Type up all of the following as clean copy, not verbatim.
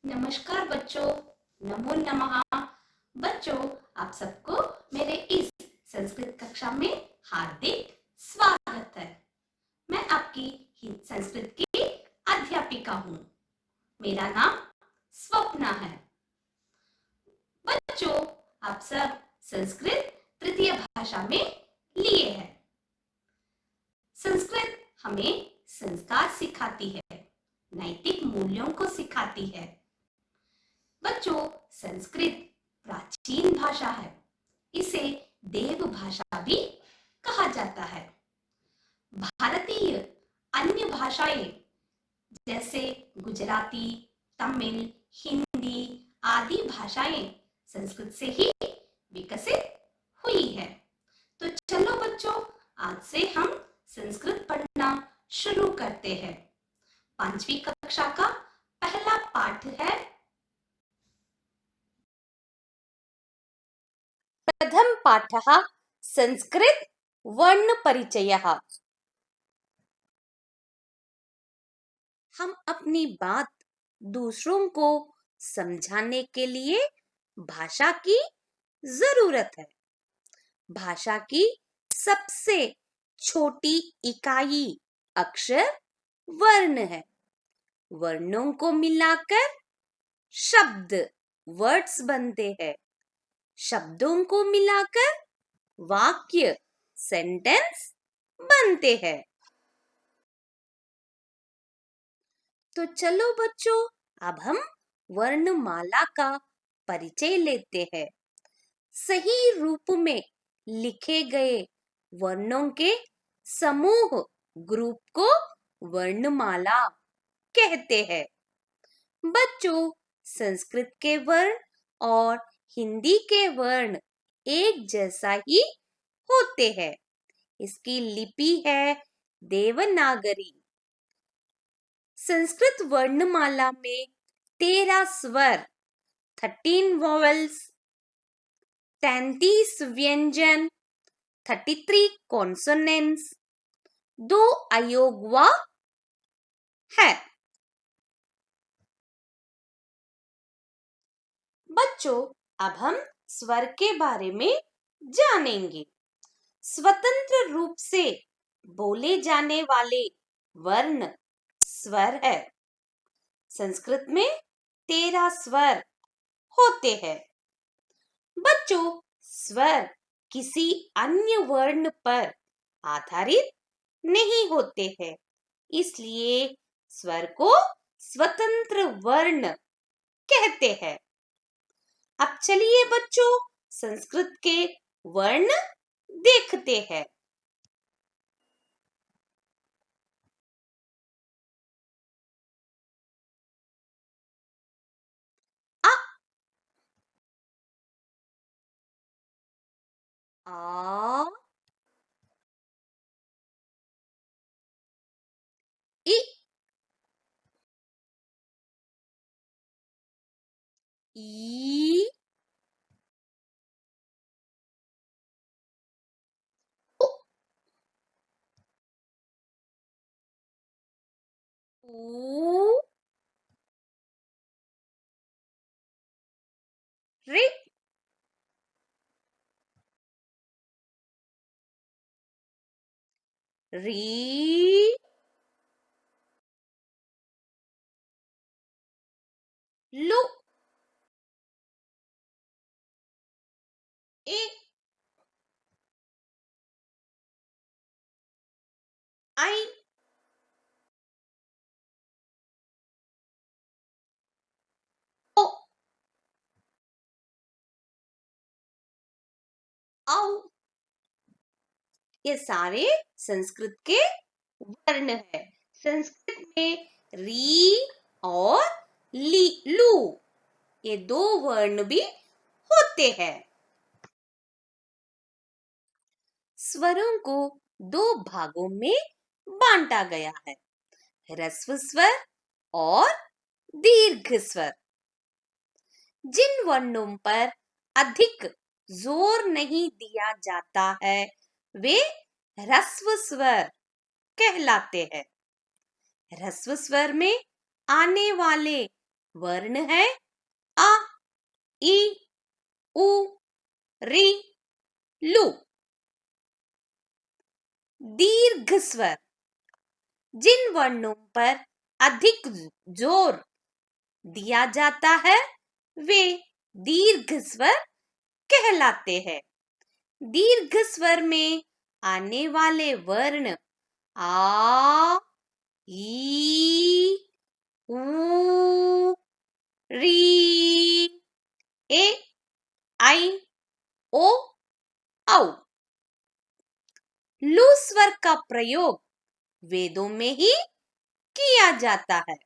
नमस्कार बच्चों, नमो नमः। बच्चों, आप सबको मेरे इस संस्कृत कक्षा में हार्दिक स्वागत है। मैं आपकी संस्कृत की अध्यापिका हूँ। मेरा नाम स्वप्ना है। बच्चों, आप सब संस्कृत तृतीय भाषा में लिए हैं। संस्कृत हमें संस्कार सिखाती है, नैतिक मूल्यों को सिखाती है। बच्चों, संस्कृत प्राचीन भाषा है। इसे देव भाषा भी कहा जाता है। भारतीय अन्य भाषाएं जैसे गुजराती, तमिल, हिंदी आदि भाषाएं संस्कृत से ही विकसित हुई है। तो चलो बच्चों, आज से हम संस्कृत पढ़ना शुरू करते हैं। 5वीं कक्षा का पहला पाठ है प्रथम पाठः संस्कृत वर्ण परिचयः। हम अपनी बात दूसरों को समझाने के लिए भाषा की जरूरत है। भाषा की सबसे छोटी इकाई अक्षर वर्ण है। वर्णों को मिलाकर शब्द वर्ड्स बनते हैं। शब्दों को मिलाकर वाक्य सेंटेंस बनते हैं। तो चलो बच्चों, अब हम वर्णमाला का परिचय लेते हैं। सही रूप में लिखे गए वर्णों के समूह ग्रुप को वर्णमाला कहते हैं। बच्चों, संस्कृत के वर्ण और हिंदी के वर्ण एक जैसा ही होते हैं। इसकी लिपि है देवनागरी। संस्कृत वर्णमाला में 13 स्वर 13 वॉवेल्स, 33 व्यंजन 33 कॉन्सोनेंट्स, 2 अयोगवा है। बच्चों, अब हम स्वर के बारे में जानेंगे। स्वतंत्र रूप से बोले जाने वाले वर्ण स्वर है। संस्कृत में 13 स्वर होते हैं। बच्चों, स्वर किसी अन्य वर्ण पर आधारित नहीं होते हैं, इसलिए स्वर को स्वतंत्र वर्ण कहते हैं। अब चलिए बच्चों, संस्कृत के वर्ण देखते हैं। अ, आ, इ, ई, उ, ऊ, ऋ, री, लु, ए, आई, ओ, औ। ये सारे संस्कृत के वर्ण है। संस्कृत में री और ली लू ये 2 वर्ण भी होते हैं। स्वरों को 2 भागों में बांटा गया है, ह्रस्व स्वर और दीर्घ स्वर। जिन वर्णों पर अधिक जोर नहीं दिया जाता है वे ह्रस्व स्वर कहलाते हैं। ह्रस्व स्वर में आने वाले वर्ण है अ, ई, उ, री, लू। दीर्घ स्वर, जिन वर्णों पर अधिक जोर दिया जाता है वे दीर्घ स्वर कहलाते हैं। दीर्घ स्वर में आने वाले वर्ण आ, ई, उ, री, ए, आई, ओ, औ। लू स्वर का प्रयोग वेदों में ही किया जाता है।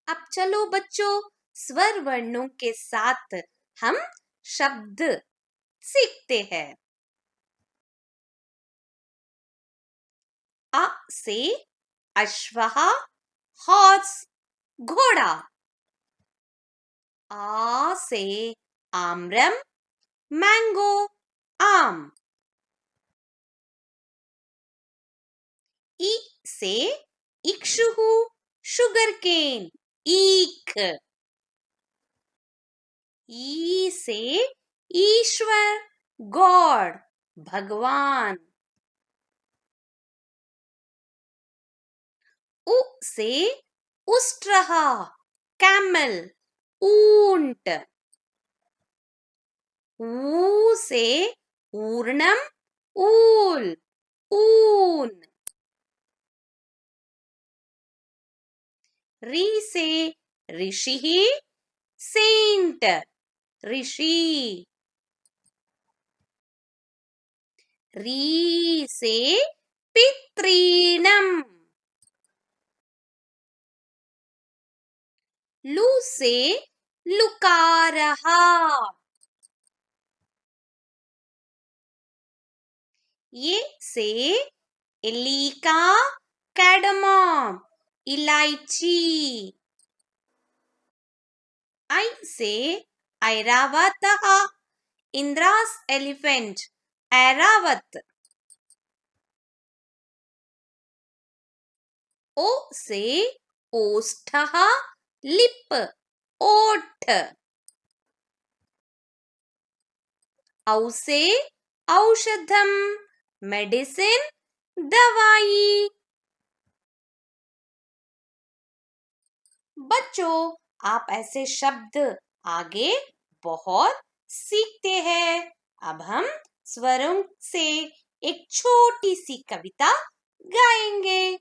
अब चलो बच्चों, स्वर वर्णों के साथ हम शब्द सीखते हैं। अ से अश्वः, हॉर्स, घोड़ा। आ से आम्रम, मैंगो, आम। ई से इक्षुहु, शुगरकेन, ईख। ई से ईश्वर, गॉड, भगवान। उ से उष्ट्रः, कैमल, ऊंट। ऊ से ऊर्णम, ऊल, ऊन। री से ऋषि, सेंट, ऋषि। री से पितृणम। लू से लुकारः। ये से एलीका, कैडमम, इलायची। आई से ऐरावतः, इंद्रास एलिफेंट, ऐरावत। ओ से ओष्ठः, लिप, ओठ। औ से औषधम, मेडिसिन, दवाई। बच्चों, आप ऐसे शब्द आगे बहुत सीखते हैं। अब हम स्वरों से एक छोटी सी कविता गाएंगे।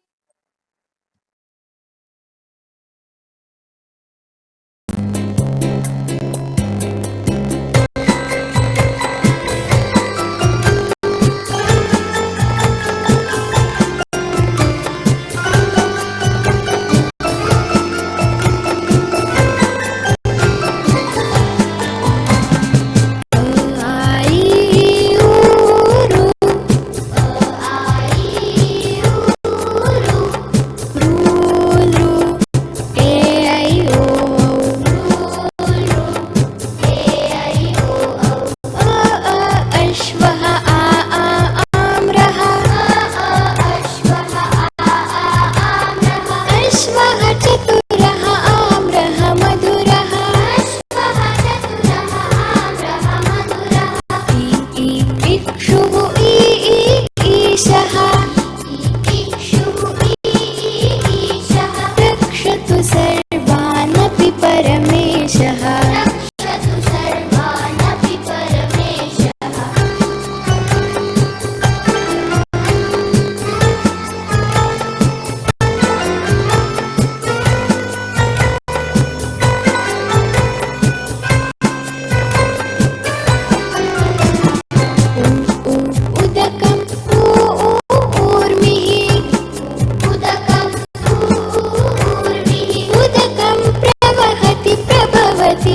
उदकं प्रवहति प्रभवति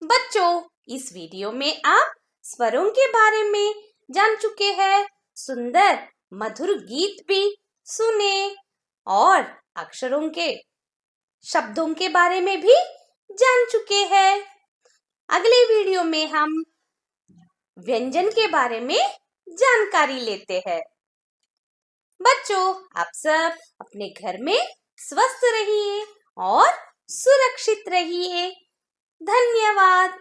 बच्चों, इस वीडियो में आप स्वरों के बारे में जान चुके हैं, सुंदर मधुर गीत भी सुने और अक्षरों के शब्दों के बारे में भी जान चुके हैं। अगले वीडियो में हम व्यंजन के बारे में जानकारी लेते हैं। बच्चों, आप सब अपने घर में स्वस्थ रहिए और सुरक्षित रहिए। धन्यवाद।